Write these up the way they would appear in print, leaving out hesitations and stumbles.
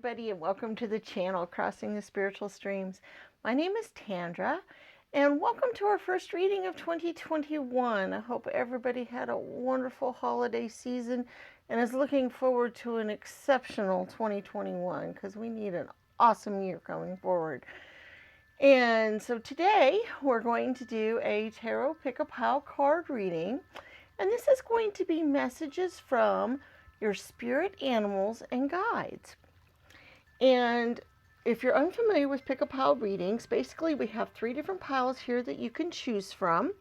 everybody, and welcome to the channel, Crossing the Spiritual Streams. My name is Tandra, and welcome to our first reading of 2021. I hope everybody had a wonderful holiday season and is looking forward to an exceptional 2021, because we need an awesome year coming forward. And so today, we're going to do a Tarot Pick-a-Pile card reading, and this is going to be messages from your spirit animals and guides. And if you're unfamiliar with pick-a-pile readings, basically we have 3 different piles here that you can choose from.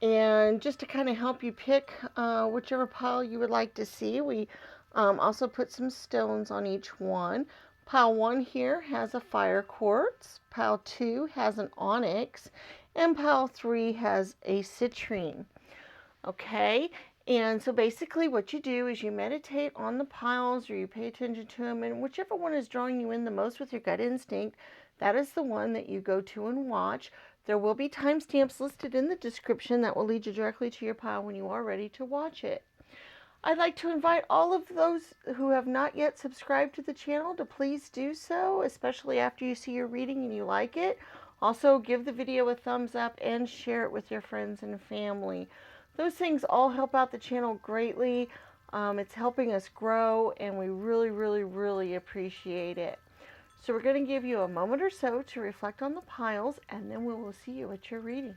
And just to kind of help you pick whichever pile you would like to see, we also put some stones on each one. Pile 1 here has a fire quartz, pile 2 has an onyx, and pile 3 has a citrine. Okay, and so basically what you do is you meditate on the piles, or you pay attention to them, and whichever one is drawing you in the most with your gut instinct, that is the one that you go to and watch. There will be timestamps listed in the description that will lead you directly to your pile when you are ready to watch it. I'd like to invite all of those who have not yet subscribed to the channel to please do so, especially after you see your reading and you like it. Also, give the video a thumbs up and share it with your friends and family. Those things all help out the channel greatly. It's helping us grow, and we really appreciate it. So we're going to give you a moment or so to reflect on the piles, and then we will see you at your reading.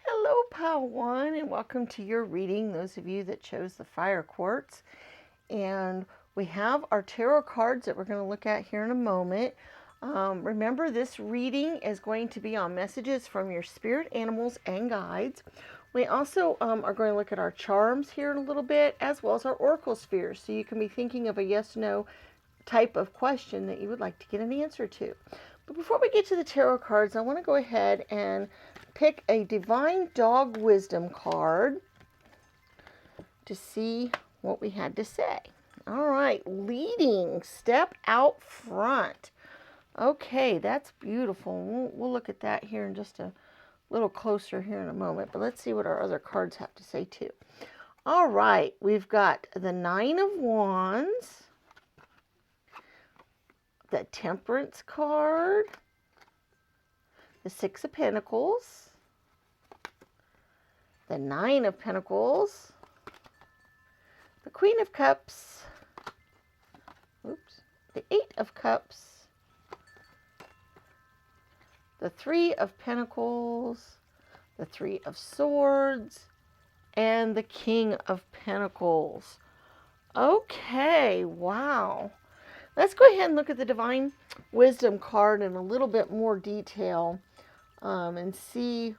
Hello, Pile 1, and welcome to your reading, those of you that chose the fire quartz. And we have our tarot cards that we're going to look at here in a moment. Remember, this reading is going to be on messages from your spirit animals and guides. We also are going to look at our charms here in a little bit, as well as our oracle spheres. So you can be thinking of a yes/no type of question that you would like to get an answer to. But before we get to the tarot cards, I want to go ahead and pick a Divine Dog Wisdom card to see what we had to say. All right, leading, step out front. Okay, that's beautiful. We'll look at that here in just a little closer here in a moment, but let's see what our other cards have to say too. All right, we've got the 9 of Wands, the Temperance card, the 6 of Pentacles, the 9 of Pentacles, the Queen of Cups, the 8 of Cups, the 3 of Pentacles, the 3 of Swords, and the King of Pentacles. Okay, wow. Let's go ahead and look at the Divine Wisdom card in a little bit more detail and see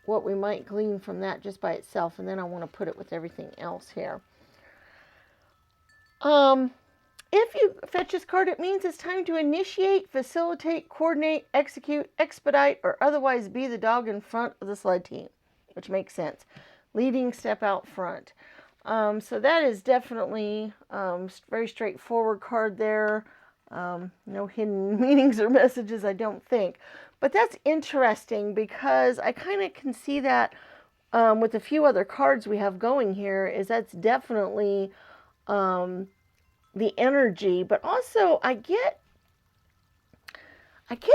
what we might glean from that just by itself, and then I want to put it with everything else here. If you fetch this card, it means it's time to initiate, facilitate, coordinate, execute, expedite, or otherwise be the dog in front of the sled team, which makes sense. Leading, step out front. So that is definitely very straightforward card there. No hidden meanings or messages, I don't think. But that's interesting because I kind of can see that with a few other cards we have going here, is that's definitely the energy. But also I get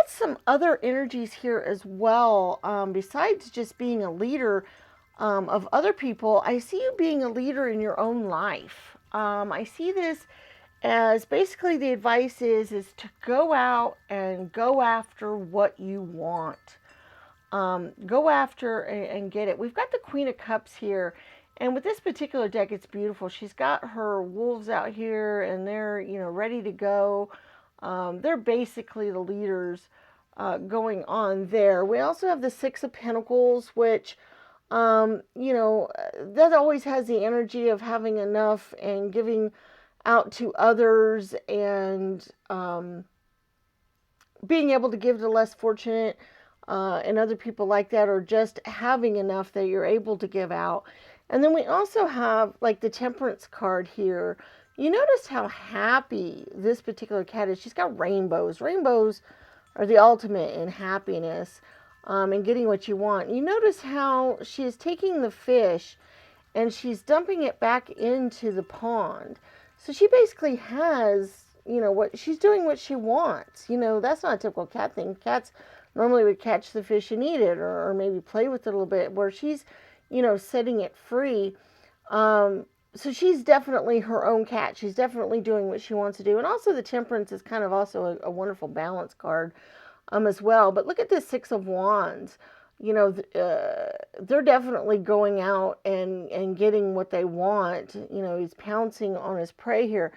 some other energies here as well. Besides just being a leader of other people, I see you being a leader in your own life. I see this as basically the advice is to go out and go after what you want. Go after and get it. We've got the Queen of Cups here, and with this particular deck, it's beautiful. She's got her wolves out here, and they're, ready to go. They're basically the leaders going on there. We also have the 6 of Pentacles, which that always has the energy of having enough and giving out to others, and being able to give to less fortunate and other people like that, or just having enough that you're able to give out. And then we also have like the temperance card here. You notice how happy this particular cat is. She's got rainbows. Rainbows are the ultimate in happiness, and getting what you want. You notice how she is taking the fish and she's dumping it back into the pond. So she basically has, what she's doing, what she wants. That's not a typical cat thing. Cats normally would catch the fish and eat it, or maybe play with it a little bit, where she's, setting it free. So she's definitely her own cat. She's definitely doing what she wants to do. And also the temperance is kind of also a wonderful balance card as well. But look at this Six of Wands. They're definitely going out and getting what they want. He's pouncing on his prey here.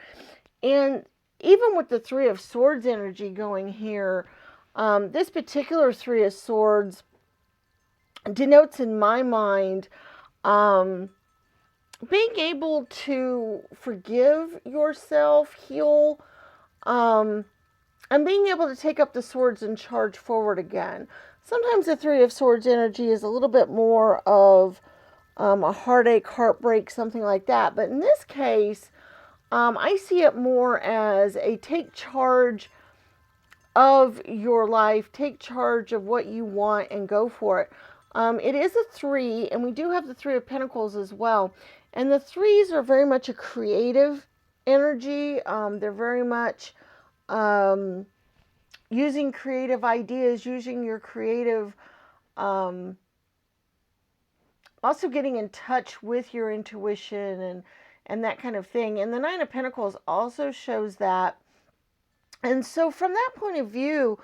And even with the Three of Swords energy going here, this particular Three of Swords denotes in my mind being able to forgive yourself, heal, and being able to take up the swords and charge forward again. Sometimes the Three of Swords energy is a little bit more of a heartache, heartbreak, something like that. But in this case, I see it more as a take charge of your life, take charge of what you want, and go for it. It is a 3, and we do have the Three of Pentacles as well. And the 3s are very much a creative energy. They're very much using creative ideas, using your creative, also getting in touch with your intuition and that kind of thing. And the Nine of Pentacles also shows that. And so from that point of view,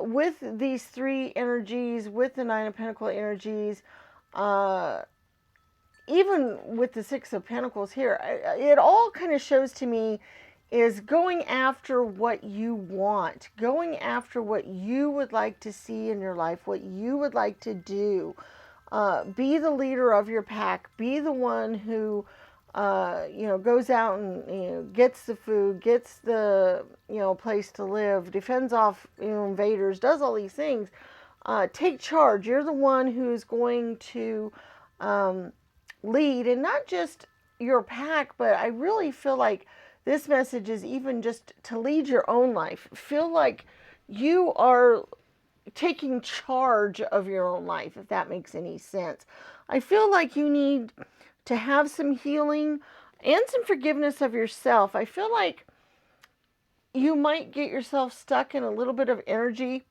with these 3 energies, with the Nine of Pentacles energies, even with the Six of Pentacles here, it all kind of shows to me is going after what you want, going after what you would like to see in your life, what you would like to do. Be the leader of your pack. Be the one who, goes out and, gets the food, gets the, place to live, defends off, invaders, does all these things. Take charge. You're the one who's going to lead, and not just your pack, but I really feel like this message is even just to lead your own life. Feel like you are taking charge of your own life, if that makes any sense. I feel like you need to have some healing and some forgiveness of yourself. I feel like you might get yourself stuck in a little bit of energy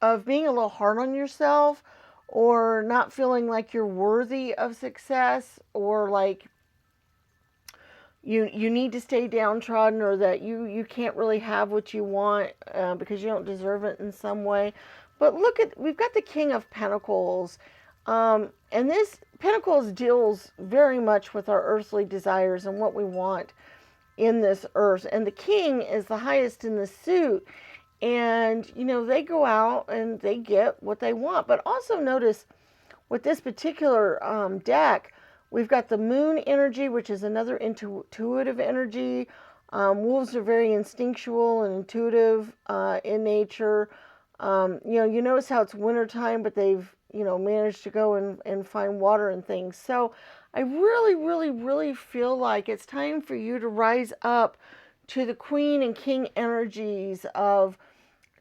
of being a little hard on yourself, or not feeling like you're worthy of success, or like you need to stay downtrodden, or that you can't really have what you want because you don't deserve it in some way. But look at, we've got the King of Pentacles, and this Pentacles deals very much with our earthly desires and what we want in this earth. And the King is the highest in the suit. And, they go out and they get what they want. But also notice with this particular deck, we've got the Moon energy, which is another intuitive energy. Wolves are very instinctual and intuitive in nature. You notice how it's wintertime, but they've, managed to go and find water and things. So I really, really, really feel like it's time for you to rise up to the Queen and King energies of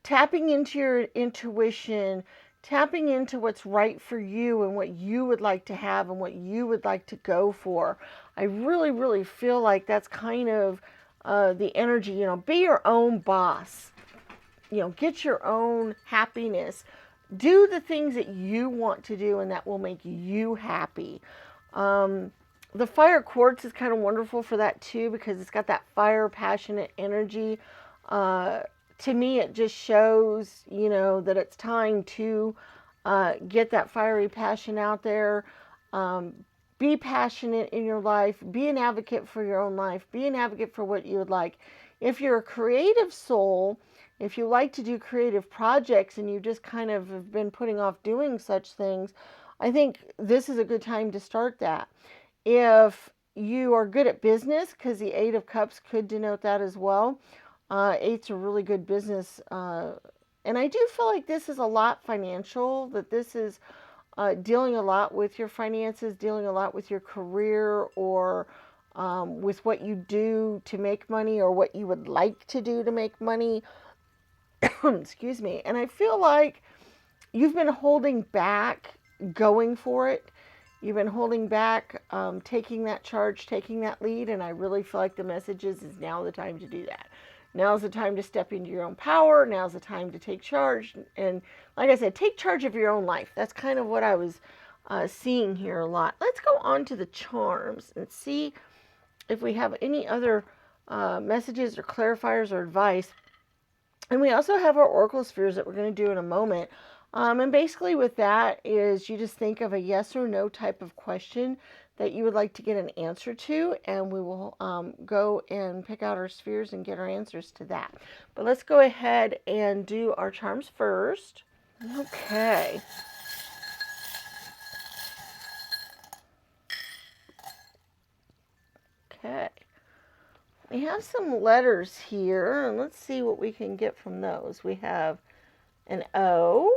tapping into your intuition, tapping into what's right for you and what you would like to have and what you would like to go for. I really, really feel like that's kind of the energy. Be your own boss. Get your own happiness. Do the things that you want to do and that will make you happy. The fire quartz is kind of wonderful for that too, because it's got that fire, passionate energy. To me, it just shows, that it's time to get that fiery passion out there. Be passionate in your life. Be an advocate for your own life. Be an advocate for what you would like. If you're a creative soul, if you like to do creative projects and you just kind of have been putting off doing such things, I think this is a good time to start that. If you are good at business, because the Eight of Cups could denote that as well. Eight's a really good business. And I do feel like this is a lot financial, that this is dealing a lot with your finances, dealing a lot with your career, or with what you do to make money, or what you would like to do to make money. Excuse me. And I feel like you've been holding back going for it. You've been holding back, taking that charge, taking that lead, and I really feel like the message is now the time to do that. Now's the time to step into your own power. Now's the time to take charge. And like I said, take charge of your own life. That's kind of what I was seeing here a lot. Let's go on to the charms and see if we have any other messages or clarifiers or advice. And we also have our oracle spheres that we're going to do in a moment. And basically with that is you just think of a yes or no type of question that you would like to get an answer to, and we will go and pick out our spheres and get our answers to that. But let's go ahead and do our charms first. Okay. Okay. We have some letters here, and let's see what we can get from those. We have an O,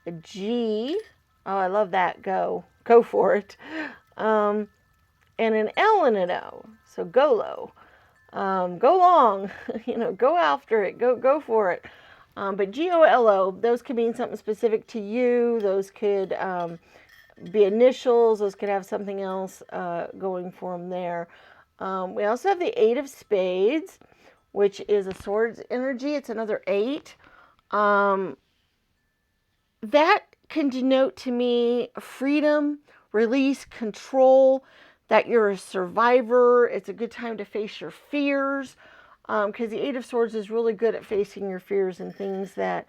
a G. Oh, I love that. Go for it. And an L and an O. So go low. Go long. Go after it. Go for it. But GOLO, those could mean something specific to you. Those could be initials. Those could have something else going for them there. We also have the Eight of Spades, which is a swords energy. It's another 8. That can denote to me freedom, release, control, that you're a survivor. It's a good time to face your fears, because the Eight of Swords is really good at facing your fears and things that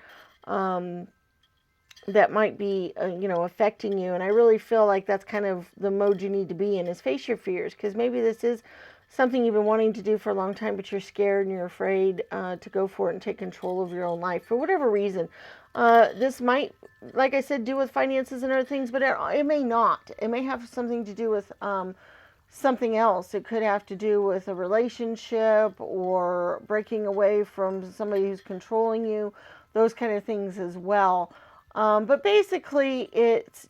that might be affecting you. And I really feel like that's kind of the mode you need to be in, is face your fears, because maybe this is something you've been wanting to do for a long time, but you're scared and you're afraid to go for it and take control of your own life for whatever reason. This might, like I said, do with finances and other things, but it may not. It may have something to do with something else. It could have to do with a relationship or breaking away from somebody who's controlling you, those kind of things as well. But basically, it's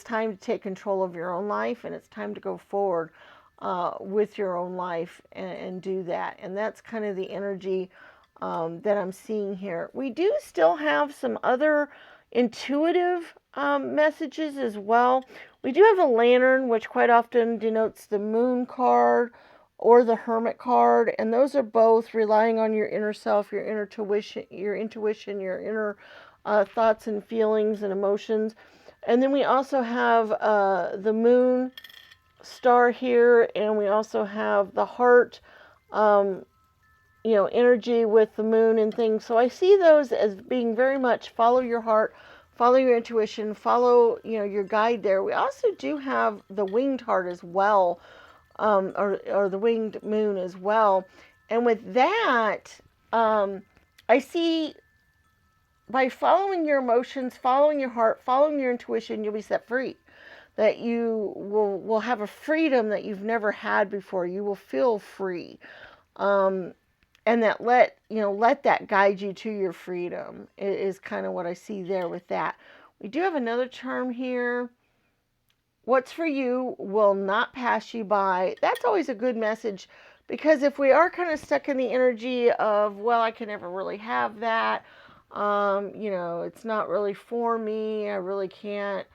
time to take control of your own life, and it's time to go forward with your own life and do that. And that's kind of the energy that I'm seeing here. We do still have some other intuitive messages as well. We do have a lantern, which quite often denotes the moon card or the hermit card, and those are both relying on your inner self, your intuition, your inner thoughts and feelings and emotions. And then we also have the moon star here, and we also have the heart energy with the moon and things. So I see those as being very much follow your heart, follow your intuition, follow your guide there. We also do have the winged heart as well, or the winged moon as well. And with that, I see by following your emotions, following your heart, following your intuition, you'll be set free. That you will have a freedom that you've never had before. You will feel free. And that let that guide you to your freedom is kind of what I see there with that. We do have another charm here. What's for you will not pass you by. That's always a good message, because if we are kind of stuck in the energy of, well, I can never really have that, it's not really for me, I really can't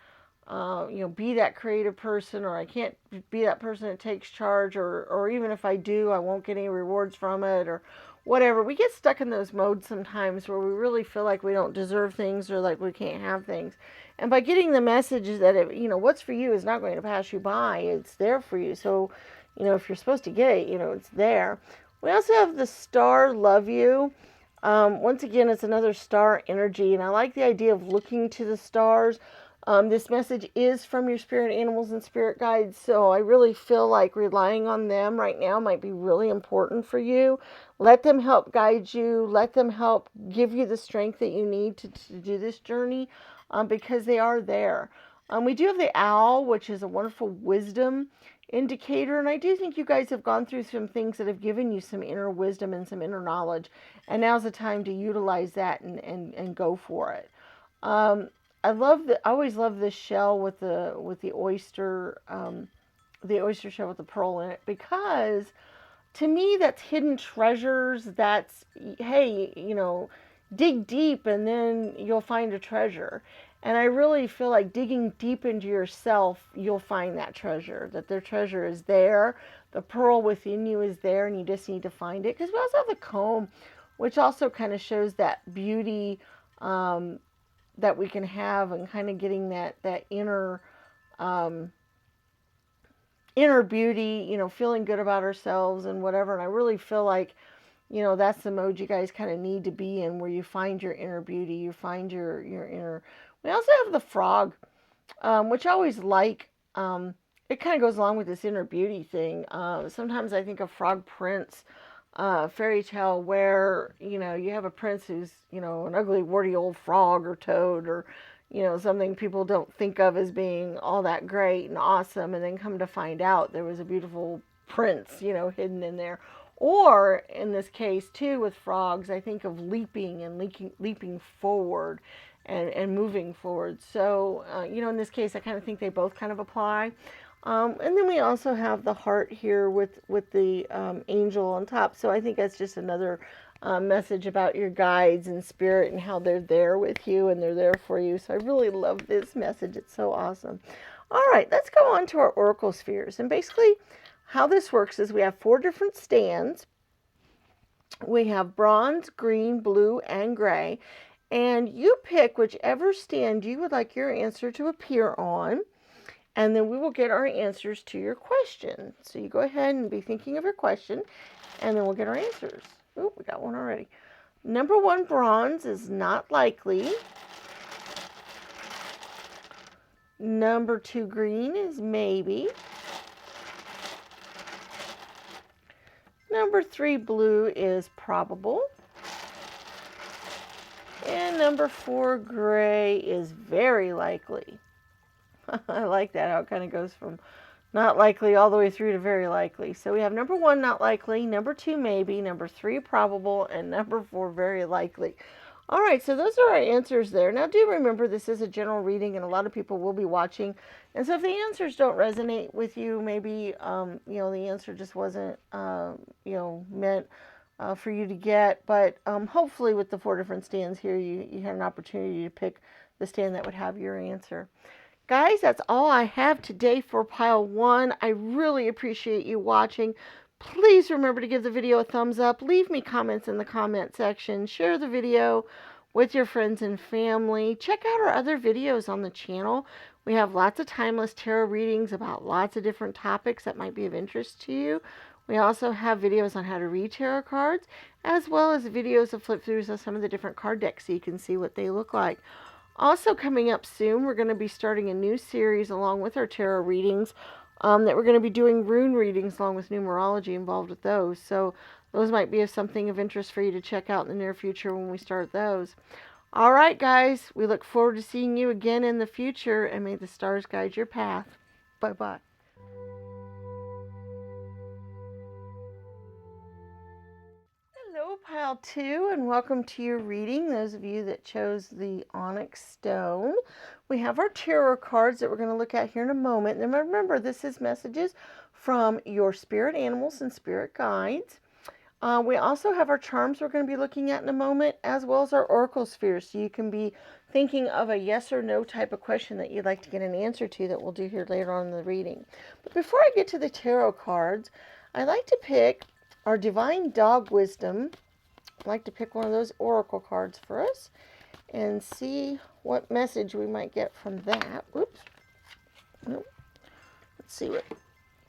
be that creative person, or I can't be that person that takes charge, or even if I do, I won't get any rewards from it, or whatever. We get stuck in those modes sometimes where we really feel like we don't deserve things, or like we can't have things. And by getting the message that what's for you is not going to pass you by, it's there for you. So, if you're supposed to get it, it's there. We also have the star love you. Once again, it's another star energy, and I like the idea of looking to the stars. This message is from your spirit animals and spirit guides, so I really feel like relying on them right now might be really important for you. Let them help guide you. Let them help give you the strength that you need to do this journey, because they are there. We do have the owl, which is a wonderful wisdom indicator, and I do think you guys have gone through some things that have given you some inner wisdom and some inner knowledge, and now's the time to utilize that and go for it. I always love this shell with the oyster, the oyster shell with the pearl in it, because to me that's hidden treasures. That's, hey, dig deep and then you'll find a treasure. And I really feel like digging deep into yourself, you'll find that treasure, that their treasure is there. The pearl within you is there, and you just need to find it. Because we also have the comb, which also kind of shows that beauty, that we can have, and kind of getting that inner inner beauty, feeling good about ourselves and whatever. And I really feel like, that's the mode you guys kind of need to be in, where you find your inner beauty, you find your inner. We also have the frog, which I always like. It kind of goes along with this inner beauty thing. Sometimes I think of Frog Prince fairy tale, where you have a prince who's an ugly warty old frog or toad, or something people don't think of as being all that great and awesome, and then come to find out there was a beautiful prince hidden in there. Or in this case too, with frogs, I think of leaping and leaping forward and moving forward. So in this case I kind of think they both kind of apply. And then we also have the heart here with the angel on top. So I think that's just another message about your guides and spirit and how they're there with you and they're there for you. So I really love this message. It's so awesome. All right, let's go on to our oracle spheres. And basically how this works is we have 4 different stands. We have bronze, green, blue, and gray. And you pick whichever stand you would like your answer to appear on. And then we will get our answers to your question. So you go ahead and be thinking of your question, and then we'll get our answers. Oh, we got one already. Number 1, bronze, is not likely. Number 2, green, is maybe. Number 3, blue, is probable. And number 4, gray, is very likely. I like that, how it kind of goes from not likely all the way through to very likely. So we have number 1, not likely, number 2, maybe, number 3, probable, and number 4, very likely. All right, so those are our answers there. Now do remember this is a general reading, and a lot of people will be watching. And so if the answers don't resonate with you, maybe the answer just wasn't meant for you to get. But hopefully with the 4 different stands here, you had an opportunity to pick the stand that would have your answer. Guys, that's all I have today for pile 1. I really appreciate you watching. Please remember to give the video a thumbs up. Leave me comments in the comment section. Share the video with your friends and family. Check out our other videos on the channel. We have lots of timeless tarot readings about lots of different topics that might be of interest to you. We also have videos on how to read tarot cards, as well as videos of flip-throughs of some of the different card decks so you can see what they look like. Also coming up soon, we're going to be starting a new series along with our tarot readings, that we're going to be doing rune readings along with numerology involved with those. So those might be something of interest for you to check out in the near future when we start those. All right, guys, we look forward to seeing you again in the future, and may the stars guide your path. Bye-bye. Hello, pile 2, and welcome to your reading. Those of you that chose the onyx stone. We have our tarot cards that we're going to look at here in a moment. And remember, this is messages from your spirit animals and spirit guides. We also have our charms we're going to be looking at in a moment, as well as our oracle spheres. So you can be thinking of a yes or no type of question that you'd like to get an answer to that we'll do here later on in the reading. But before I get to the tarot cards, I like to pick our Divine Dog Wisdom. I'd like to pick one of those oracle cards for us and see what message we might get from that. Whoops. Nope. Let's see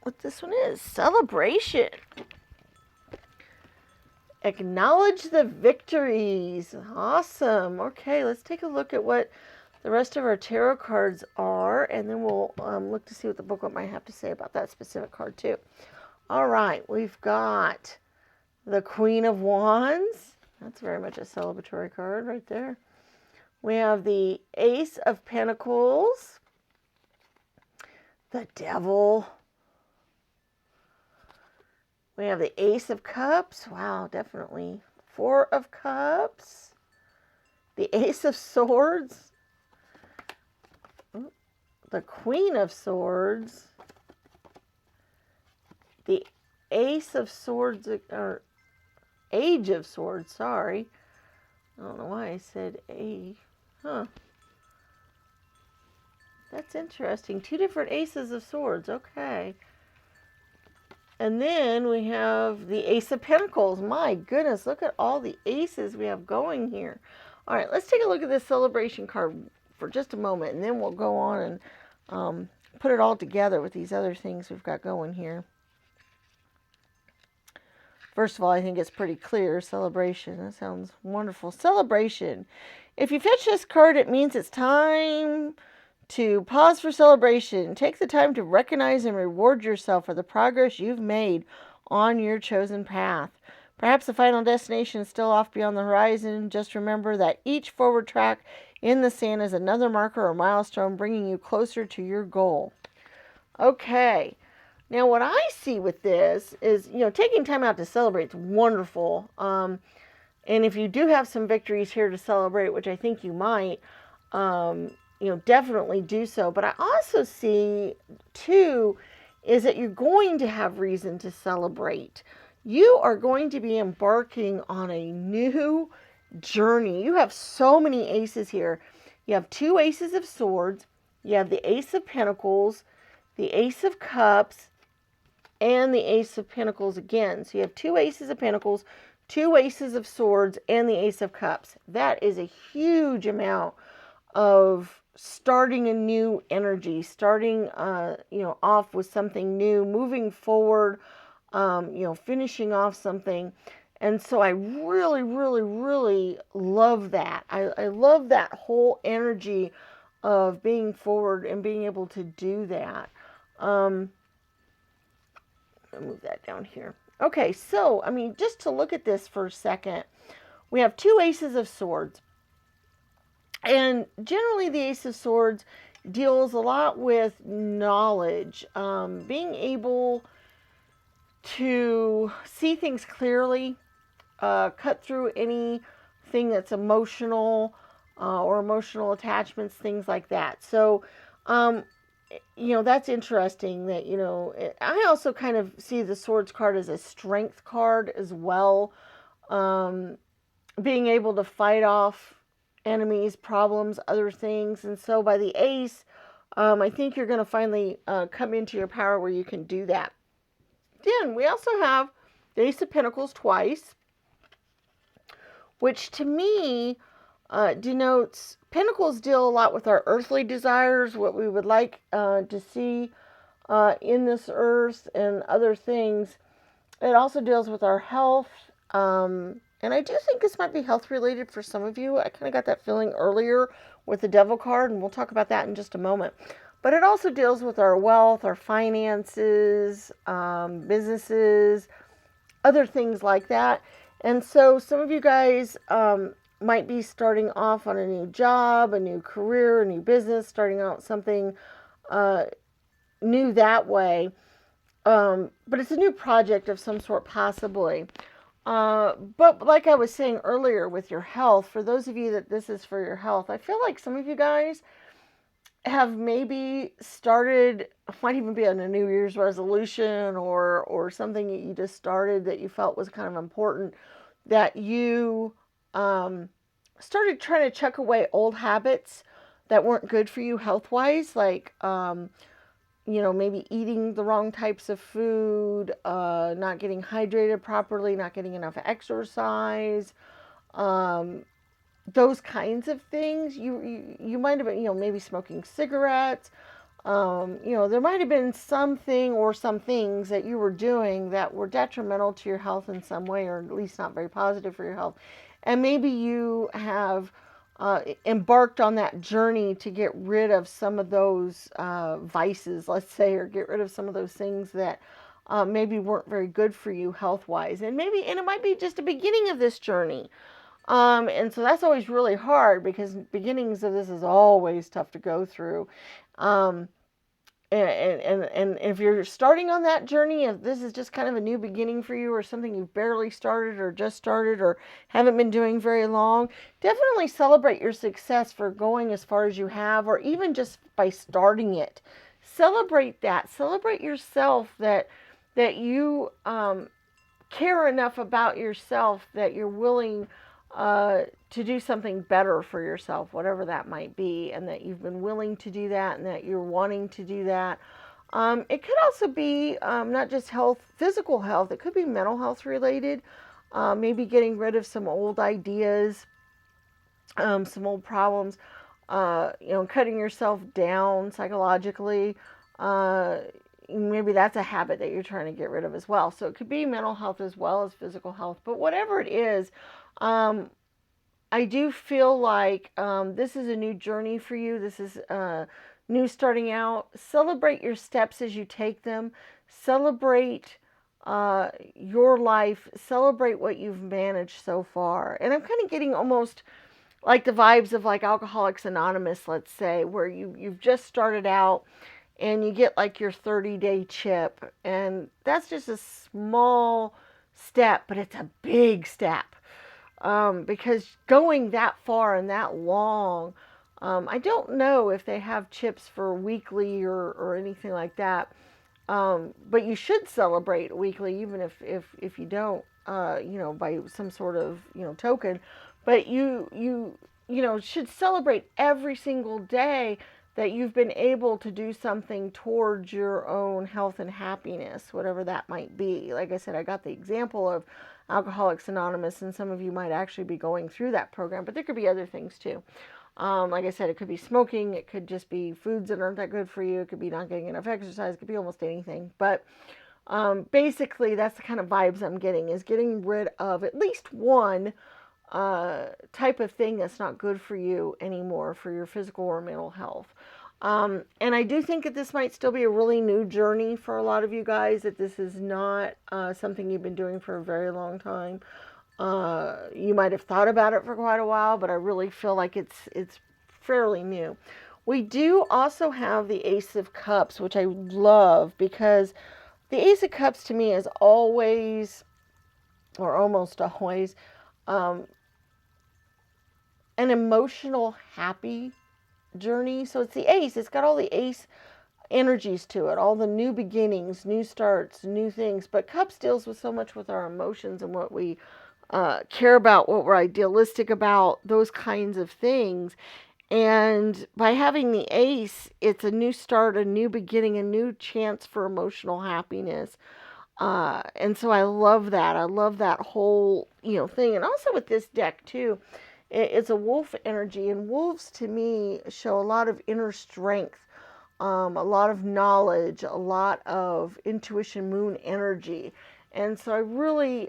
what this one is. Celebration. Acknowledge the victories. Awesome. Okay, let's take a look at what the rest of our tarot cards are, and then we'll look to see what the booklet might have to say about that specific card too. All right, we've got the Queen of Wands. That's very much a celebratory card right there. We have the Ace of Pentacles, the Devil. We have the Ace of Cups. Wow, definitely. Four of Cups. The Ace of Swords. The Queen of Swords. The Ace of Swords, or Age of Swords, sorry. I don't know why I said A. Huh. That's interesting. Two different Aces of Swords. Okay. And then we have the Ace of Pentacles. My goodness, look at all the aces we have going here. All right, let's take a look at this celebration card for just a moment, and then we'll go on and put it all together with these other things we've got going here. First of all, I think it's pretty clear. Celebration. That sounds wonderful. Celebration. If you fetch this card, it means it's time to pause for celebration. Take the time to recognize and reward yourself for the progress you've made on your chosen path. Perhaps the final destination is still off beyond the horizon. Just remember that each forward track in the sand is another marker or milestone bringing you closer to your goal. Okay. Now, what I see with this is, taking time out to celebrate is wonderful. And if you do have some victories here to celebrate, which I think you might, definitely do so. But I also see, too, is that you're going to have reason to celebrate. You are going to be embarking on a new journey. You have so many aces here. You have two Aces of Swords. You have the Ace of Pentacles, the Ace of Cups, and the Ace of Pentacles again. So you have two Aces of Pentacles, two Aces of Swords, and the Ace of Cups. That is a huge amount of starting a new energy, starting, off with something new, moving forward, finishing off something. And so I really, really, really love that. I love that whole energy of being forward and being able to do that. I'll move that down here. Okay, so, just to look at this for a second, we have two Aces of Swords. And generally the Ace of Swords deals a lot with knowledge, being able to see things clearly, cut through anything that's emotional or emotional attachments, things like that. So, that's interesting that, I also kind of see the Swords card as a strength card as well. Being able to fight off enemies, problems, other things. And so by the Ace, I think you're going to finally come into your power where you can do that. Then we also have the Ace of Pentacles twice, which to me denotes Pentacles deal a lot with our earthly desires, what we would like to see in this earth and other things. It also deals with our health. And I do think this might be health related for some of you. I kind of got that feeling earlier with the Devil card, and we'll talk about that in just a moment. But it also deals with our wealth, our finances, businesses, other things like that. And so some of you guys might be starting off on a new job, a new career, a new business, starting out something new that way. But it's a new project of some sort, possibly. But like I was saying earlier with your health, for those of you that this is for your health, I feel like some of you guys have maybe started, might even be on a New Year's resolution or something that you just started that you felt was kind of important, that you started trying to chuck away old habits that weren't good for you health-wise, like maybe eating the wrong types of food, not getting hydrated properly, not getting enough exercise, those kinds of things. You might have been, maybe smoking cigarettes. There might have been something or some things that you were doing that were detrimental to your health in some way, or at least not very positive for your health. And maybe you have embarked on that journey to get rid of some of those vices, let's say, or get rid of some of those things that maybe weren't very good for you health-wise. And it might be just a beginning of this journey. And so that's always really hard because beginnings of this is always tough to go through. Um, and if you're starting on that journey, if this is just kind of a new beginning for you or something you've barely started or just started or haven't been doing very long, definitely celebrate your success for going as far as you have, or even just by starting it. Celebrate that. Celebrate yourself that you care enough about yourself that you're willing to do something better for yourself, whatever that might be, and that you've been willing to do that and that you're wanting to do that. It could also be not just health, physical health, it could be mental health related. Maybe getting rid of some old ideas, some old problems, cutting yourself down psychologically. Maybe that's a habit that you're trying to get rid of as well. So it could be mental health as well as physical health. But whatever it is, I do feel like this is a new journey for you. This is new starting out. Celebrate your steps as you take them. Celebrate your life. Celebrate what you've managed so far. And I'm kind of getting almost like the vibes of like Alcoholics Anonymous, let's say, where you've just started out and you get like your 30-day chip. And that's just a small step, but it's a big step. Because going that far and that long, I don't know if they have chips for weekly or anything like that. But you should celebrate weekly, even if you don't, by some sort of, token. But you should celebrate every single day that you've been able to do something towards your own health and happiness, whatever that might be. Like I said, I got the example of Alcoholics Anonymous, and some of you might actually be going through that program, but there could be other things too. Like I said, it could be smoking, it could just be foods that aren't that good for you, it could be not getting enough exercise, it could be almost anything. But basically, that's the kind of vibes I'm getting, is getting rid of at least one type of thing that's not good for you anymore, for your physical or mental health. And I do think that this might still be a really new journey for a lot of you guys, that this is not something you've been doing for a very long time. You might have thought about it for quite a while, but I really feel like it's fairly new. We do also have the Ace of Cups, which I love, because the Ace of Cups to me is always, or almost always, an emotional, happy journey. So it's the ace. It's got all the ace energies to it, all the new beginnings, new starts, new things. But Cups deals with so much with our emotions and what we care about, what we're idealistic about, those kinds of things. And by having the ace, it's a new start, a new beginning, a new chance for emotional happiness. And so I love that. I love that whole, thing. And also with this deck too, it's a wolf energy, and wolves to me show a lot of inner strength, a lot of knowledge, a lot of intuition, moon energy. And so I really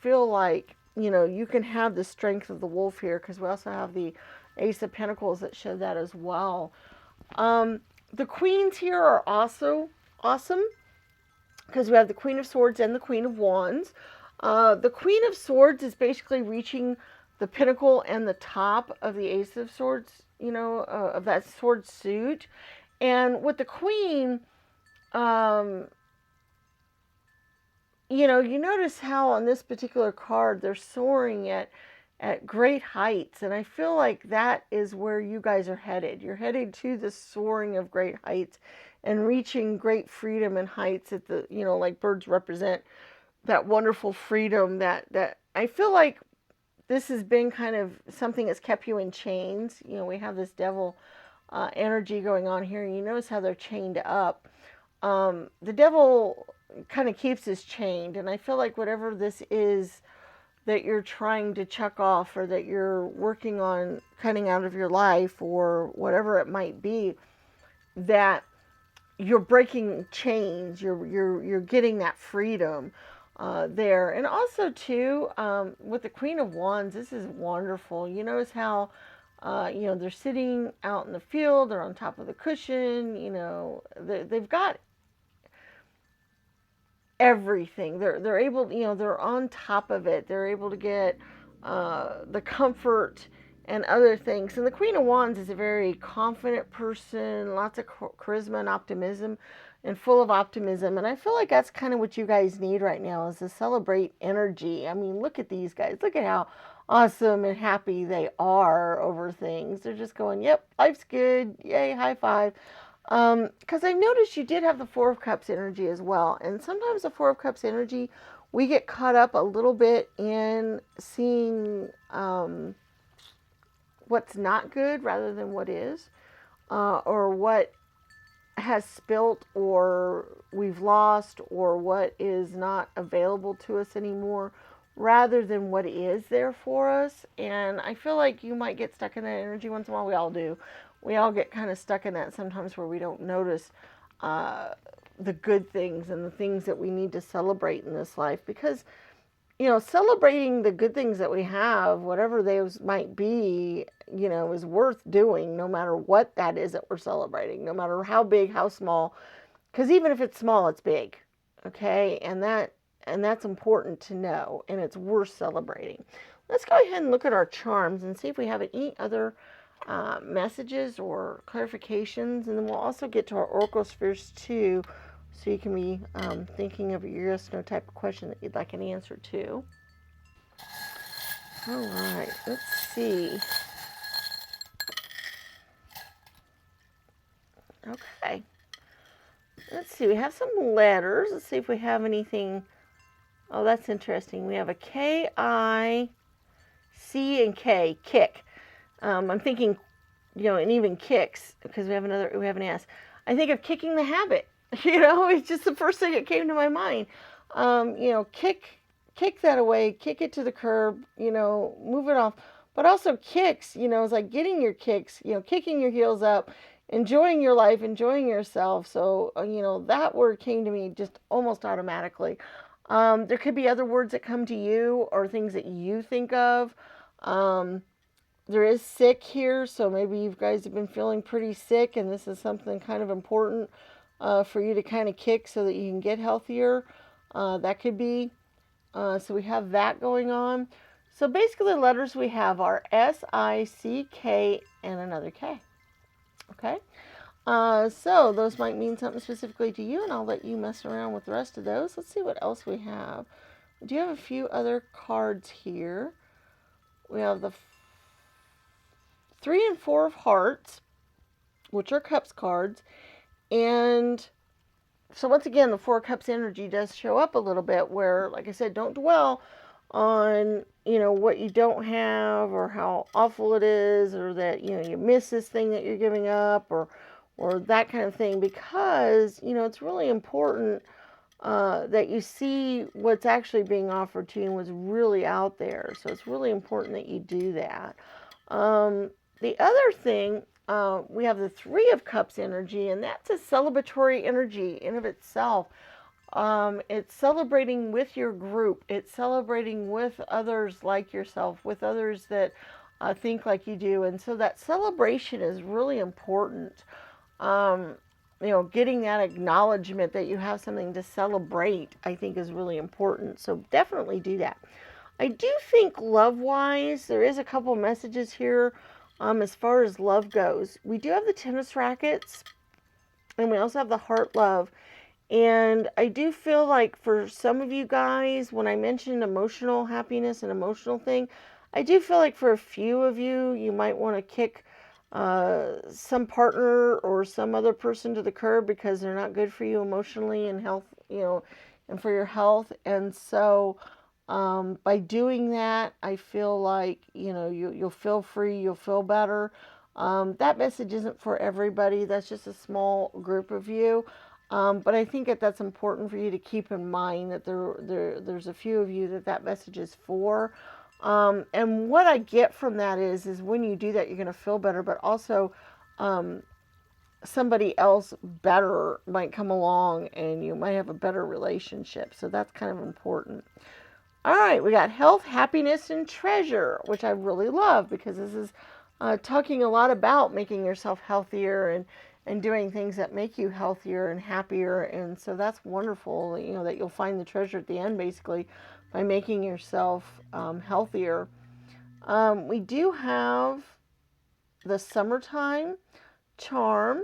feel like, you can have the strength of the wolf here, because we also have the Ace of Pentacles that show that as well. The queens here are also awesome, because we have the Queen of Swords and the Queen of Wands. The Queen of Swords is basically reaching the pinnacle and the top of the Ace of Swords, of that sword suit. And with the Queen, you notice how on this particular card they're soaring at great heights. And I feel like that is where you guys are headed. You're headed to the soaring of great heights and reaching great freedom and heights at the, like birds represent that wonderful freedom that I feel like this has been kind of something that's kept you in chains. We have this devil energy going on here. You notice how they're chained up. The devil kind of keeps us chained. And I feel like whatever this is that you're trying to chuck off, or that you're working on cutting out of your life, or whatever it might be, that you're breaking chains. You're getting that freedom. There. And also too, with the Queen of Wands, this is wonderful. You notice how They're sitting out in the field, they're on top of the cushion, they've got everything. They're able, they're on top of it. They're able to get the comfort and other things. And the Queen of Wands is a very confident person, lots of charisma and optimism, and full of optimism. And I feel like that's kind of what you guys need right now, is to celebrate energy. I mean, look at these guys. Look at how awesome and happy they are over things. They're just going, yep, life's good. Yay, high five. Because I noticed you did have the Four of Cups energy as well. And sometimes the Four of Cups energy, we get caught up a little bit in seeing what's not good rather than what is, or what has spilt, or we've lost, or what is not available to us anymore, rather than what is there for us. And I feel like you might get stuck in that energy once in a while. We all do. We all get kind of stuck in that sometimes, where we don't notice the good things and the things that we need to celebrate in this life. Because, celebrating the good things that we have, whatever those might be, is worth doing, no matter what that is that we're celebrating, no matter how big, how small. Because even if it's small, it's big. Okay? And that's important to know, and it's worth celebrating. Let's go ahead and look at our charms and see if we have any other messages or clarifications, and then we'll also get to our oracle spheres too, so you can be thinking of your yes no type of question that you'd like an answer to. All right, let's see. Okay, let's see. We have some letters. Let's see if we have anything. Oh, that's interesting. We have a K, I, C, and K. Kick. I'm thinking, and even kicks, because we have an S. I think of kicking the habit. It's just the first thing that came to my mind. Kick that away, kick it to the curb, move it off. But also kicks, is like getting your kicks, kicking your heels up, enjoying your life, enjoying yourself. So, that word came to me just almost automatically. There could be other words that come to you, or things that you think of. There is sick here, so maybe you guys have been feeling pretty sick, and this is something kind of important for you to kind of kick so that you can get healthier. That could be. So we have that going on. So basically the letters we have are S, I, C, K, and another K. Okay? So those might mean something specifically to you, and I'll let you mess around with the rest of those. Let's see what else we have. We do have a few other cards here. We have the 3 and 4 of hearts, which are cups cards. And so once again, the 4 cups energy does show up a little bit, where, like I said, don't dwell on, what you don't have, or how awful it is, or that, you miss this thing that you're giving up, or that kind of thing, because, it's really important that you see what's actually being offered to you and what's really out there. So it's really important that you do that. The other thing, we have the 3 of Cups energy, and that's a celebratory energy in of itself. It's celebrating with your group. It's celebrating with others like yourself, with others that think like you do. And so that celebration is really important. Getting that acknowledgement that you have something to celebrate, I think, is really important. So definitely do that. I do think love-wise, there is a couple messages here. As far as love goes, we do have the tennis rackets, and we also have the heart love. And I do feel like for some of you guys, when I mentioned emotional happiness and emotional thing, I do feel like for a few of you, you might want to kick some partner or some other person to the curb, because they're not good for you emotionally and health, and for your health. And so by doing that, I feel like, you'll feel free, you'll feel better. That message isn't for everybody. That's just a small group of you. But I think that's important for you to keep in mind, that there's a few of you that message is for. And what I get from that is when you do that, you're going to feel better, but also somebody else better might come along, and you might have a better relationship. So that's kind of important. All right, we got health, happiness, and treasure, which I really love, because this is talking a lot about making yourself healthier and doing things that make you healthier and happier. And so that's wonderful, you know, that you'll find the treasure at the end, basically, by making yourself healthier. We do have the summertime charm.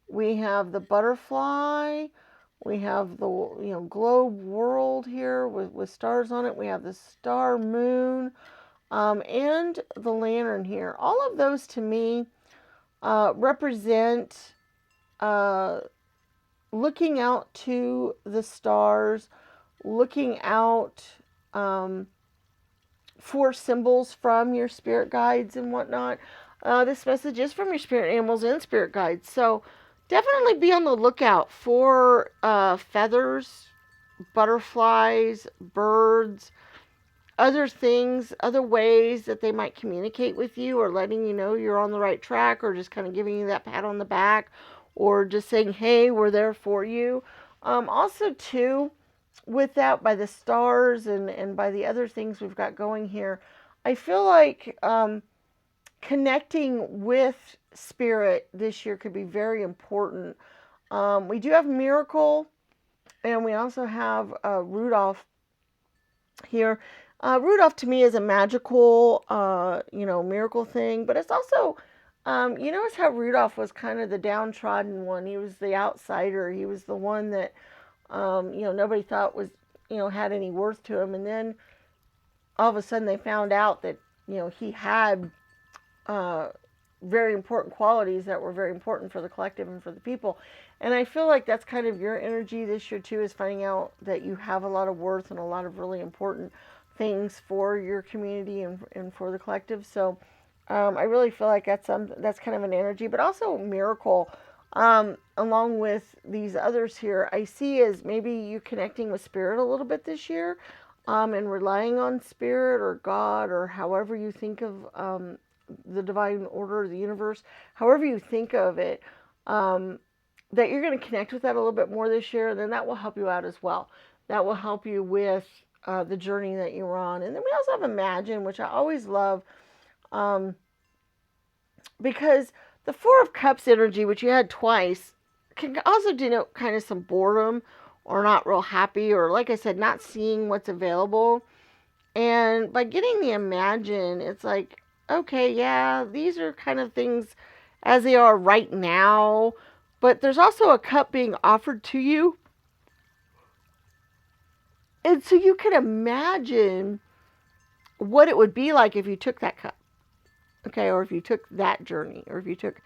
We have the butterfly. We have the, you know, globe world here with stars on it. We have the star moon, and the lantern here. All of those to me represent looking out to the stars, looking out for symbols from your spirit guides and whatnot. This message is from your spirit animals and spirit guides. So definitely be on the lookout for feathers, butterflies, birds, other things, other ways that they might communicate with you, or letting you know you're on the right track, or just kind of giving you that pat on the back, or just saying, hey, we're there for you. Also, too, with that, by the stars and by the other things we've got going here, I feel like connecting with spirit this year could be very important. We do have Miracle, and we also have Rudolph here. Rudolph to me is a magical, miracle thing, but it's also, you notice how Rudolph was kind of the downtrodden one. He was the outsider. He was the one that, nobody thought was, had any worth to him. And then all of a sudden they found out that, he had very important qualities that were very important for the collective and for the people. And I feel like that's kind of your energy this year too, is finding out that you have a lot of worth and a lot of really important things for your community and for the collective. So I really feel like that's kind of an energy, but also Miracle, along with these others here, I see as maybe you connecting with spirit a little bit this year, and relying on spirit or God, or however you think of the divine order of the universe, however you think of it, that you're going to connect with that a little bit more this year. And then that will help you out as well. That will help you with the journey that you're on. And then we also have Imagine, which I always love, because the Four of Cups energy, which you had twice, can also denote kind of some boredom, or not real happy, or like I said, not seeing what's available. And by getting the Imagine, it's like, okay, yeah, these are kind of things as they are right now, but there's also a cup being offered to you. And so you can imagine what it would be like if you took that cup, okay, or if you took that journey, or if you took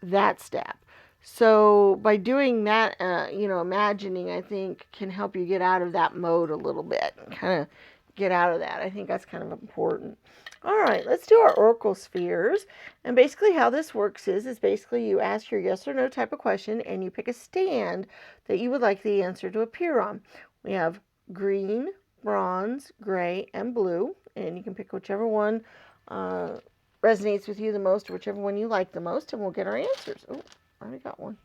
that step. So by doing that, imagining, I think, can help you get out of that mode a little bit, kind of get out of that. I think that's kind of important. All right, let's do our Oracle spheres. And basically how this works is basically you ask your yes or no type of question, and you pick a stand that you would like the answer to appear on. We have green, bronze, gray, and blue, and you can pick whichever one resonates with you the most, or whichever one you like the most, and we'll get our answers. Oh, I already got one.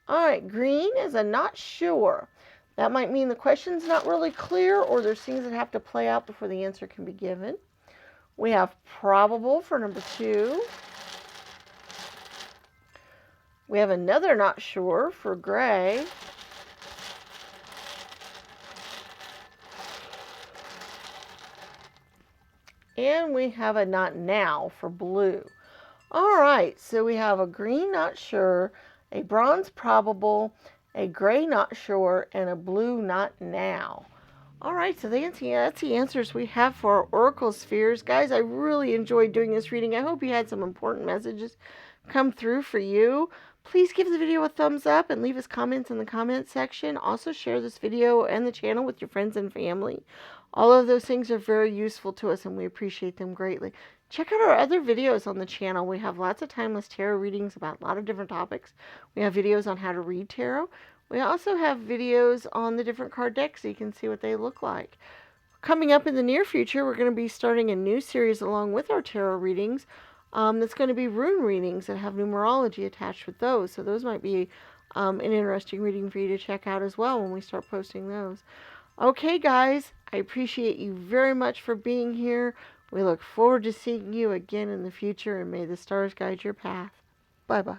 All right, green is a not sure. That might mean the question's not really clear, or there's things that have to play out before the answer can be given. We have probable for number 2. We have another not sure for gray. And we have a not now for blue. All right, so we have a green not sure, a bronze probable, a gray not sure, and a blue not now. All right, so that's the answers we have for our Oracle spheres. Guys, I really enjoyed doing this reading. I hope you had some important messages come through for you. Please give the video a thumbs up and leave us comments in the comment section. Also share this video and the channel with your friends and family. All of those things are very useful to us, and we appreciate them greatly. Check out our other videos on the channel. We have lots of timeless tarot readings about a lot of different topics. We have videos on how to read tarot. We also have videos on the different card decks so you can see what they look like. Coming up in the near future, we're going to be starting a new series along with our tarot readings. That's going to be rune readings that have numerology attached with those. So those might be an interesting reading for you to check out as well when we start posting those. Okay, guys, I appreciate you very much for being here. We look forward to seeing you again in the future, and may the stars guide your path. Bye-bye.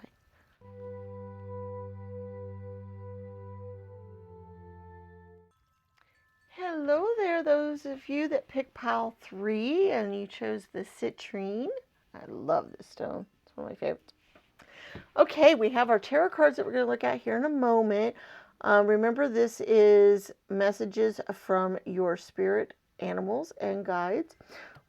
Hello there, those of you that picked pile 3 and you chose the citrine. I love this stone. It's one of my favorites. Okay, we have our tarot cards that we're going to look at here in a moment. Remember, this is messages from your spirit animals and guides.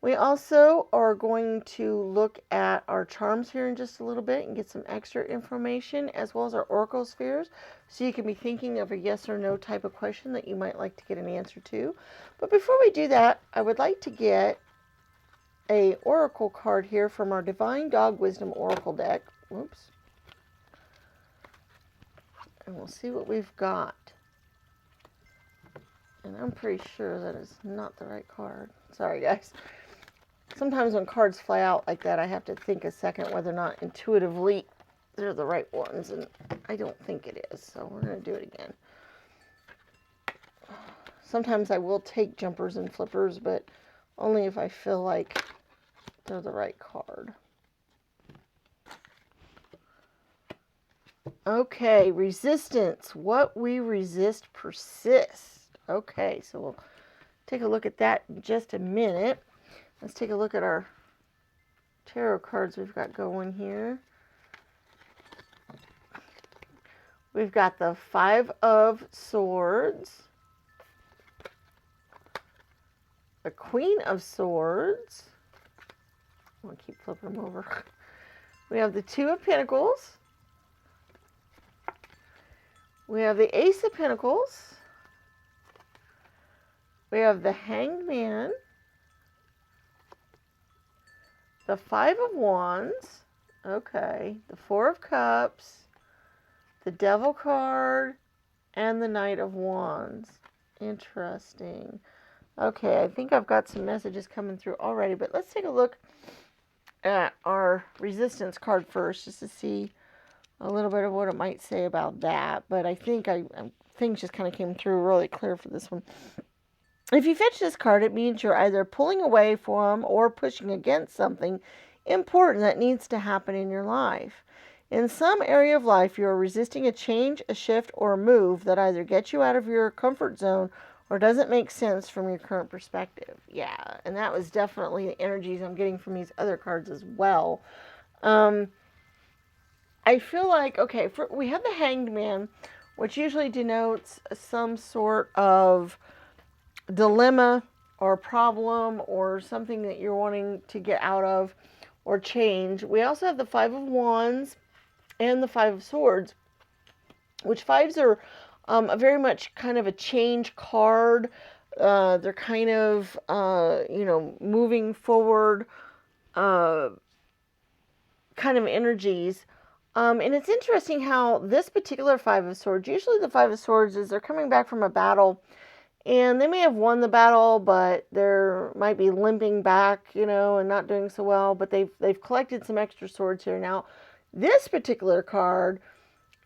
We also are going to look at our charms here in just a little bit and get some extra information, as well as our oracle spheres, so you can be thinking of a yes or no type of question that you might like to get an answer to. But before we do that, I would like to get a oracle card here from our Divine Dog Wisdom Oracle deck. Whoops. And we'll see what we've got. And I'm pretty sure that is not the right card. Sorry, guys. Sometimes when cards fly out like that, I have to think a second whether or not intuitively they're the right ones, and I don't think it is, so we're going to do it again. Sometimes I will take jumpers and flippers, but only if I feel like they're the right card. Okay, resistance. What we resist persists. Okay, so we'll take a look at that in just a minute. Let's take a look at our tarot cards we've got going here. We've got the 5 of Swords, the Queen of Swords. I'm going to keep flipping them over. We have the 2 of Pentacles. We have the Ace of Pentacles. We have the Hanged Man. The 5 of Wands. Okay. The 4 of Cups. The Devil card. And the Knight of Wands. Interesting. Okay, I think I've got some messages coming through already, but let's take a look at our resistance card first, just to see a little bit of what it might say about that. But I think things just kind of came through really clear for this one. If you fetch this card, it means you're either pulling away from or pushing against something important that needs to happen in your life. In some area of life, you are resisting a change, a shift, or a move that either gets you out of your comfort zone or doesn't make sense from your current perspective. Yeah, and that was definitely the energies I'm getting from these other cards as well. I feel like, okay, we have the Hanged Man, which usually denotes some sort of dilemma or problem or something that you're wanting to get out of or change. We also have the 5 of Wands and the 5 of Swords, which 5s are a very much kind of a change card. They're kind of, moving forward kind of energies. And it's interesting how this particular 5 of Swords, usually the 5 of Swords is they're coming back from a battle, and they may have won the battle, but they might be limping back, and not doing so well, but they've collected some extra swords here. Now, this particular card,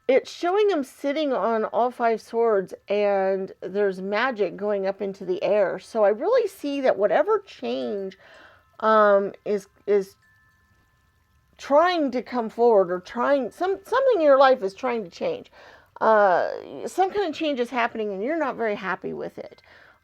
it's showing them sitting on all 5 swords, and there's magic going up into the air. So I really see that whatever change is trying to come forward, or something in your life is trying to change. Some kind of change is happening and you're not very happy with it.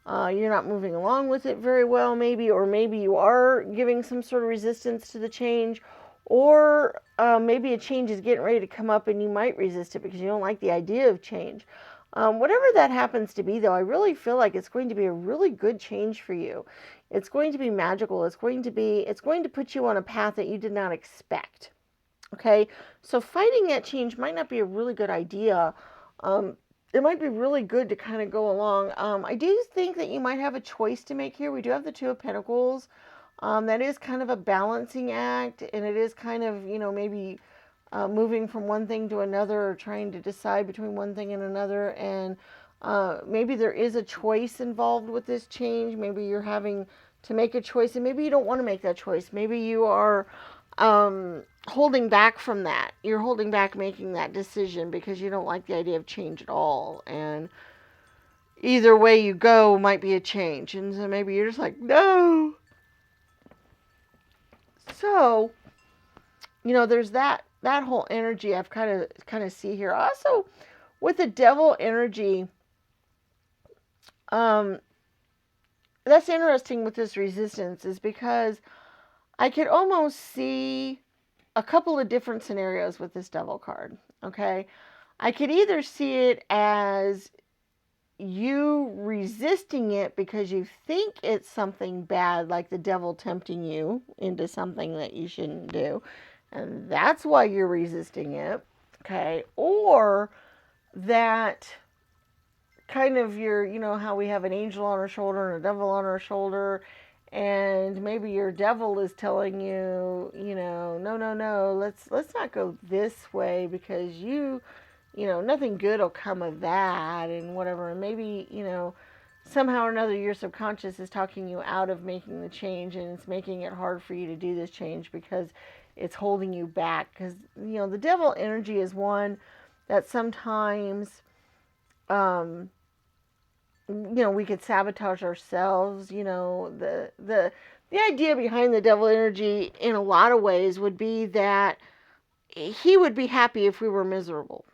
You're not moving along with it very well, maybe, or maybe you are giving some sort of resistance to the change, or maybe a change is getting ready to come up and you might resist it because you don't like the idea of change. Whatever that happens to be, though, I really feel like it's going to be a really good change for you. It's going to be magical. It's going to put you on a path that you did not expect. Okay, so fighting that change might not be a really good idea. It might be really good to kind of go along. I do think that you might have a choice to make here. We do have the 2 of Pentacles. That is kind of a balancing act, and it is kind of, maybe moving from one thing to another, or trying to decide between one thing and another. And maybe there is a choice involved with this change. Maybe you're having to make a choice, and maybe you don't want to make that choice. Maybe you are holding back from that. You're holding back making that decision because you don't like the idea of change at all. And either way you go might be a change. And so maybe you're just like, no. So, there's that whole energy I've kind of see here. Also, with the devil energy, that's interesting with this resistance is because I could almost see a couple of different scenarios with this devil card. Okay. I could either see it as you resisting it because you think it's something bad, like the devil tempting you into something that you shouldn't do, and that's why you're resisting it. Okay. Or that kind of how we have an angel on our shoulder and a devil on our shoulder, and maybe your devil is telling you, no, no, no, let's not go this way because nothing good will come of that and whatever. And maybe, somehow or another your subconscious is talking you out of making the change, and it's making it hard for you to do this change because it's holding you back. Because, the devil energy is one that sometimes, we could sabotage ourselves. The idea behind the devil energy in a lot of ways would be that he would be happy if we were miserable.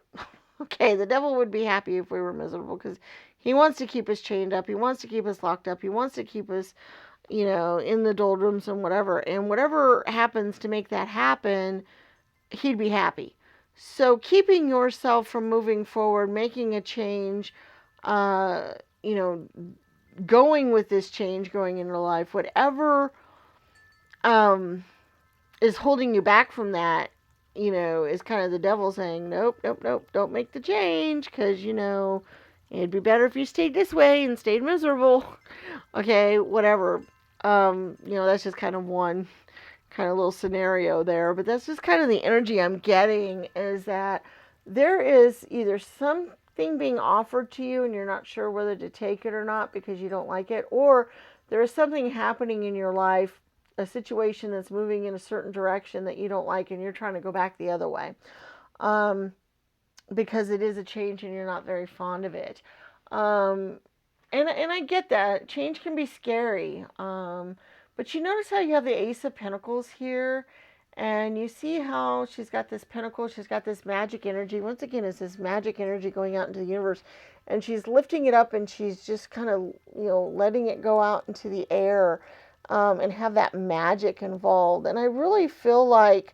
Okay, the devil would be happy if we were miserable because he wants to keep us chained up. He wants to keep us locked up. He wants to keep us, in the doldrums and whatever. And whatever happens to make that happen, he'd be happy. So keeping yourself from moving forward, making a change, going with this change, going into life, whatever is holding you back from that, is kind of the devil saying, nope, nope, nope, don't make the change because, it'd be better if you stayed this way and stayed miserable. Okay, whatever. That's just kind of one kind of little scenario there, but that's just kind of the energy I'm getting, is that there is either something being offered to you and you're not sure whether to take it or not because you don't like it, or there is something happening in your life, a situation that's moving in a certain direction that you don't like, and you're trying to go back the other way, because it is a change and you're not very fond of it. And I get that change can be scary. But you notice how you have the Ace of Pentacles here, and you see how she's got this pentacle, she's got this magic energy. Once again, it's this magic energy going out into the universe, and she's lifting it up, and she's just kind of, letting it go out into the air, and have that magic involved. And I really feel like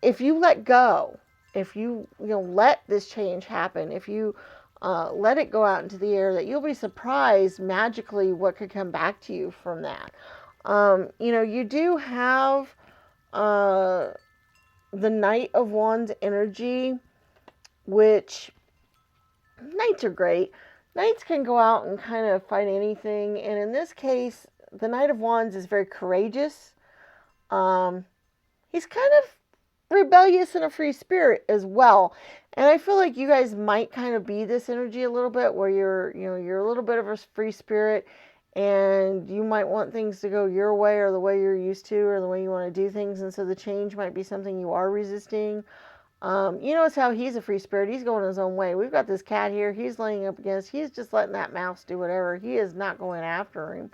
if you let go, if you, let this change happen, if you let it go out into the air, that you'll be surprised magically what could come back to you from that. You do have the Knight of Wands energy, which Knights are great. Knights can go out and kind of fight anything, and in this case, the Knight of Wands is very courageous. He's kind of rebellious and a free spirit as well. And I feel like you guys might kind of be this energy a little bit, where you're a little bit of a free spirit, and you might want things to go your way or the way you're used to or the way you want to do things. And so the change might be something you are resisting. Notice how he's a free spirit. He's going his own way. We've got this cat here. He's laying up against. He's just letting that mouse do whatever. He is not going after him.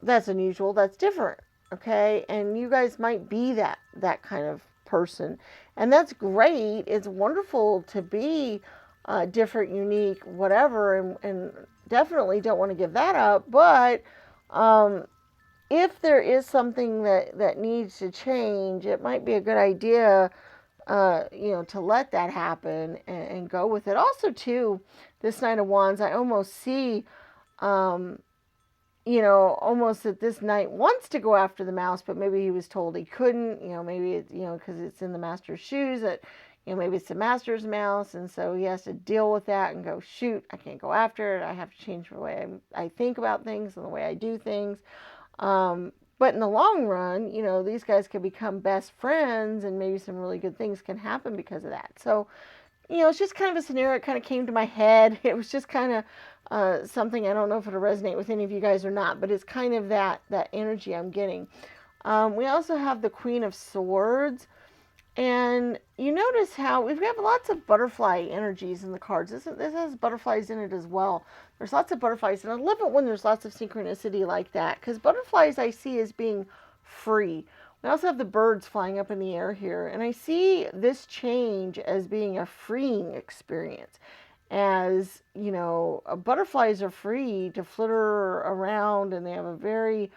That's unusual. That's different. Okay. And you guys might be that kind of person. And that's great. It's wonderful to be different, unique, whatever. And definitely don't want to give that up. But if there is something that needs to change, it might be a good idea, to let that happen and go with it. Also, too, this Knight of Wands, I almost see, almost that this knight wants to go after the mouse, but maybe he was told he couldn't, maybe it's, because it's in the master's shoes, that, maybe it's the master's mouse, and so he has to deal with that and go, shoot, I can't go after it. I have to change the way I think about things and the way I do things. But in the long run, these guys can become best friends, and maybe some really good things can happen because of that. So, it's just kind of a scenario. It kind of came to my head. It was just kind of something. I don't know if it'll resonate with any of you guys or not, but it's kind of that energy I'm getting. We also have the Queen of Swords. And you notice how we have lots of butterfly energies in the cards. This has butterflies in it as well. There's lots of butterflies, and I love it when there's lots of synchronicity like that, because butterflies I see as being free. We also have the birds flying up in the air here, and I see this change as being a freeing experience. As you know, butterflies are free to flitter around, and they have a very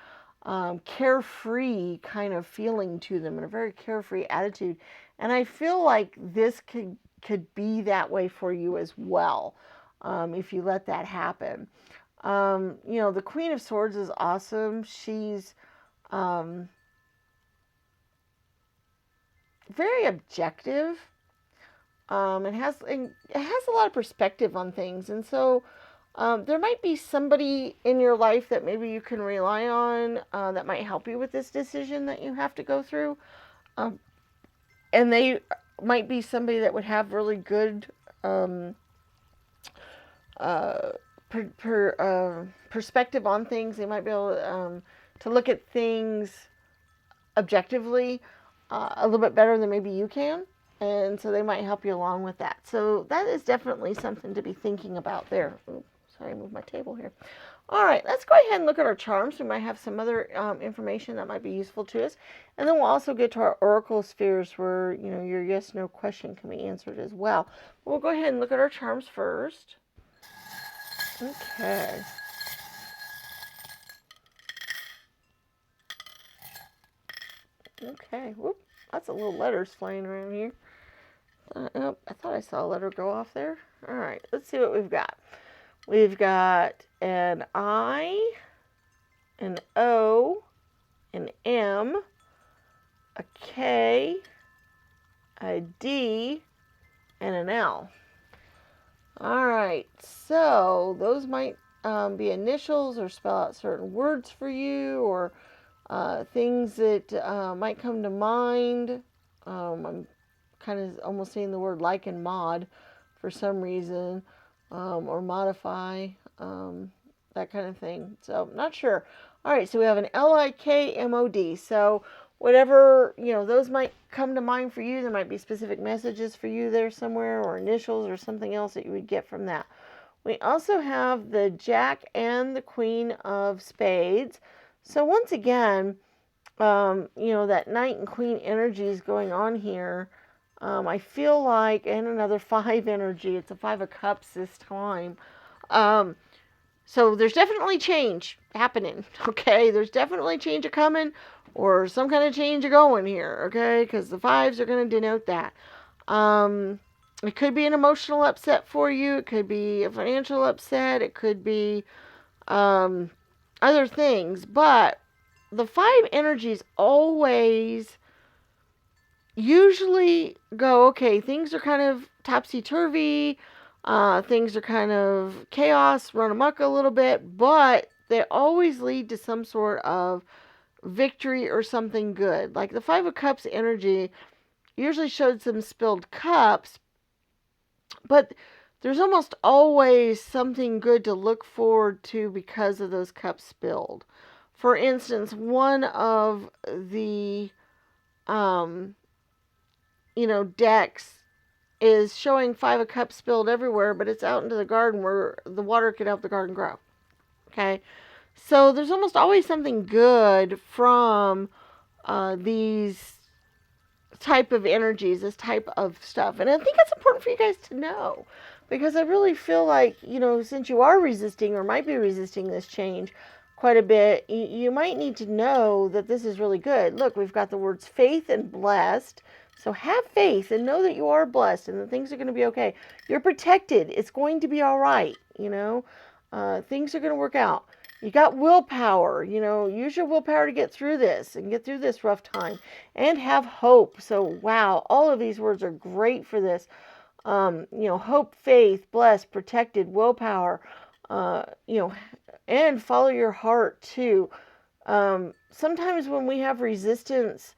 carefree kind of feeling to them, and a very carefree attitude. And I feel like this could be that way for you as well, if you let that happen. You know, the Queen of Swords is awesome. She's very objective. It has a lot of perspective on things, and so there might be somebody in your life that maybe you can rely on that might help you with this decision that you have to go through, and they might be somebody that would have really good perspective on things. They might be able to look at things objectively a little bit better than maybe you can. And so they might help you along with that. So that is definitely something to be thinking about there. Oops, sorry, I moved my table here. All right, let's go ahead and look at our charms. We might have some other information that might be useful to us. And then we'll also get to our oracle spheres where, you know, your yes, no question can be answered as well. We'll go ahead and look at our charms first. Okay. Okay, whoop, lots of little letters flying around here. Oh, I thought I saw a letter go off there. All right, let's see what we've got. We've got an I, an O, an M, a K, a D, and an L. All right, so those might be initials or spell out certain words for you, or things that might come to mind. I'm kind of almost seeing the word like and mod for some reason, or modify, that kind of thing. So not sure. All right, so we have an LIKMOD. So whatever, you know, those might come to mind for you. There might be specific messages for you there somewhere, or initials or something else that you would get from that. We also have the Jack and the Queen of Spades. So once again, you know, that Knight and Queen energy is going on here. I feel like, and another 5 energy. It's a 5 of Cups this time. So there's definitely change happening, okay? There's definitely change a coming, or some kind of change a going here, okay? Because the 5s are going to denote that. It could be an emotional upset for you. It could be a financial upset. It could be other things. But the 5 energies always usually go, okay, things are kind of topsy-turvy, things are kind of chaos, run amok a little bit, but they always lead to some sort of victory or something good. Like the 5 of Cups energy usually showed some spilled cups, but there's almost always something good to look forward to because of those cups spilled. For instance, one of the you know, decks is showing 5 of Cups spilled everywhere, but it's out into the garden where the water could help the garden grow. Okay, so there's almost always something good from these type of energies, this type of stuff. And I think that's important for you guys to know, because I really feel like, you know, since you are resisting or might be resisting this change quite a bit, you might need to know that this is really good. Look, we've got the words faith and blessed. So have faith and know that you are blessed and that things are going to be okay. You're protected. It's going to be all right. You know, things are going to work out. You got willpower. You know, use your willpower to get through this and get through this rough time, and have hope. So, wow, all of these words are great for this. You know, hope, faith, blessed, protected, willpower, you know, and follow your heart too. Sometimes when we have resistance,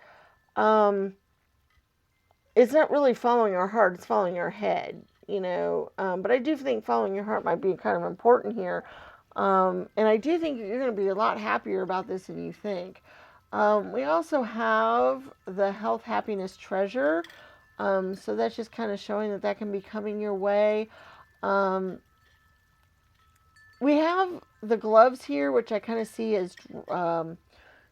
it's not really following our heart, it's following our head, you know. But I do think following your heart might be kind of important here. And I do think you're going to be a lot happier about this than you think. We also have the health, happiness, treasure. So that's just kind of showing that can be coming your way. We have the gloves here, which I kind of see as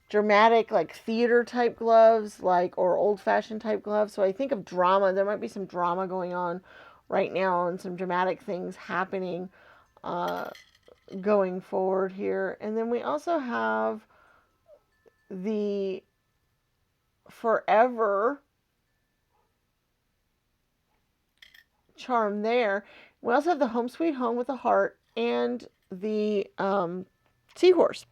dramatic, like theater type gloves, like, or old fashioned type gloves. So I think of drama. There might be some drama going on right now and some dramatic things happening going forward here. And then we also have the forever charm there. We also have the home sweet home with a heart and the seahorse.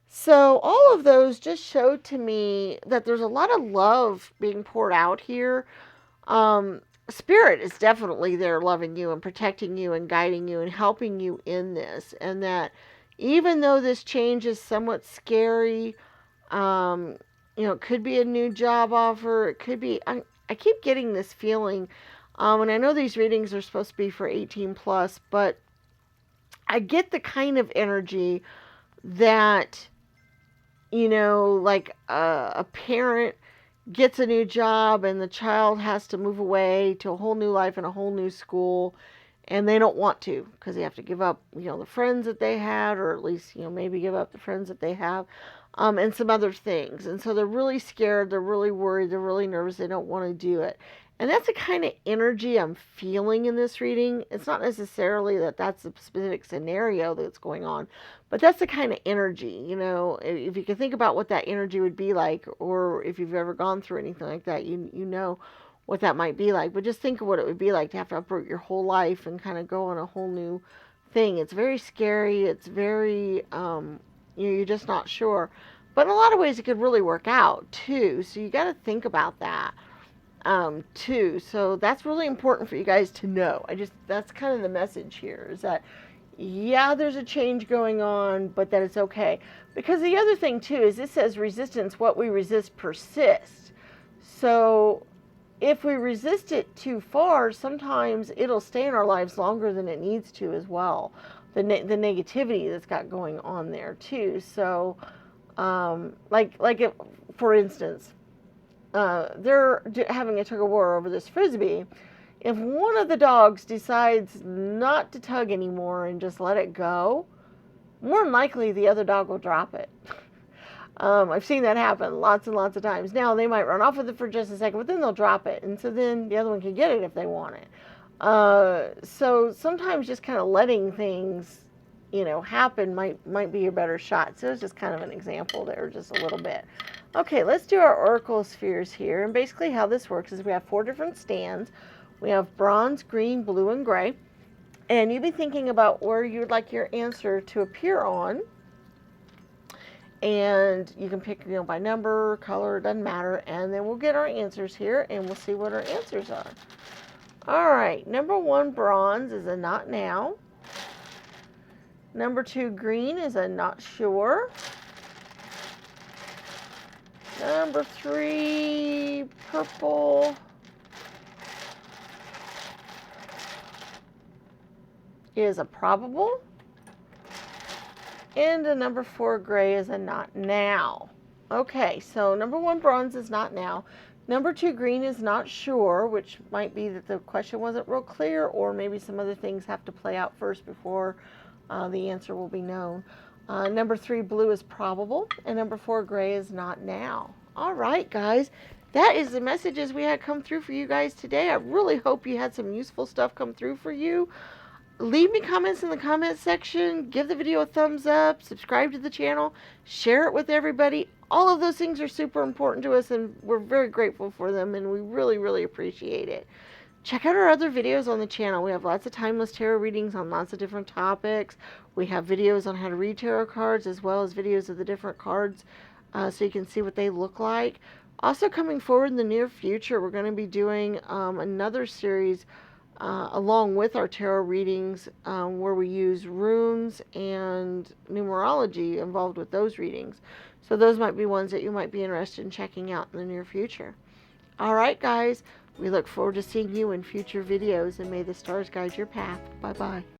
So all of those just showed to me that there's a lot of love being poured out here. Spirit is definitely there loving you and protecting you and guiding you and helping you in this. And that even though this change is somewhat scary, it could be a new job offer. It could be, I keep getting this feeling, and I know these readings are supposed to be for 18 plus, but I get the kind of energy that, like a parent gets a new job and the child has to move away to a whole new life and a whole new school, and they don't want to because they have to give up, the friends that they had, or at least, maybe give up the friends that they have, and some other things. And so they're really scared, they're really worried, they're really nervous, they don't want to do it. And that's the kind of energy I'm feeling in this reading. It's not necessarily that that's the specific scenario that's going on, but that's the kind of energy, if you can think about what that energy would be like, or if you've ever gone through anything like that, you know what that might be like. But just think of what it would be like to have to uproot your whole life and kind of go on a whole new thing. It's very scary. It's very, you're just not sure. But in a lot of ways, it could really work out, too. So you got to think about that, too. So that's really important for you guys to know. That's kind of the message here, is that, yeah, there's a change going on, but that it's okay. Because the other thing, too, is this says resistance, what we resist persists. So if we resist it too far, sometimes it'll stay in our lives longer than it needs to as well. The negativity that's got going on there, too. So, for instance, they're having a tug of war over this frisbee. If one of the dogs decides not to tug anymore and just let it go, more than likely the other dog will drop it. I've seen that happen lots and lots of times. Now, they might run off with it for just a second, but then they'll drop it. And so then the other one can get it if they want it. So sometimes just kind of letting things, happen might be a better shot. So it's just kind of an example there, just a little bit. Okay, let's do our oracle spheres here. And basically how this works is we have 4 different stands. We have bronze, green, blue, and gray. And you'd be thinking about where you would like your answer to appear on. And you can pick, by number, color, it doesn't matter. And then we'll get our answers here, and we'll see what our answers are. All right, number 1, bronze, is a not now. Number 2, green, is a not sure. Number 3, purple, is a probable. And a number 4, gray, is a not now. Okay, so number 1, bronze, is not now. Number 2, green, is not sure, which might be that the question wasn't real clear, or maybe some other things have to play out first before the answer will be known. Number 3, blue, is probable. And number 4, gray, is not now. All right, guys. That is the messages we had come through for you guys today. I really hope you had some useful stuff come through for you. Leave me comments in the comments section. Give the video a thumbs up. Subscribe to the channel. Share it with everybody. All of those things are super important to us, and we're very grateful for them, and we really, really appreciate it. Check out our other videos on the channel. We have lots of timeless tarot readings on lots of different topics. We have videos on how to read tarot cards, as well as videos of the different cards, so you can see what they look like. Also, coming forward in the near future, we're going to be doing another series along with our tarot readings, where we use runes and numerology involved with those readings. So those might be ones that you might be interested in checking out in the near future. All right, guys, we look forward to seeing you in future videos, and may the stars guide your path. Bye-bye.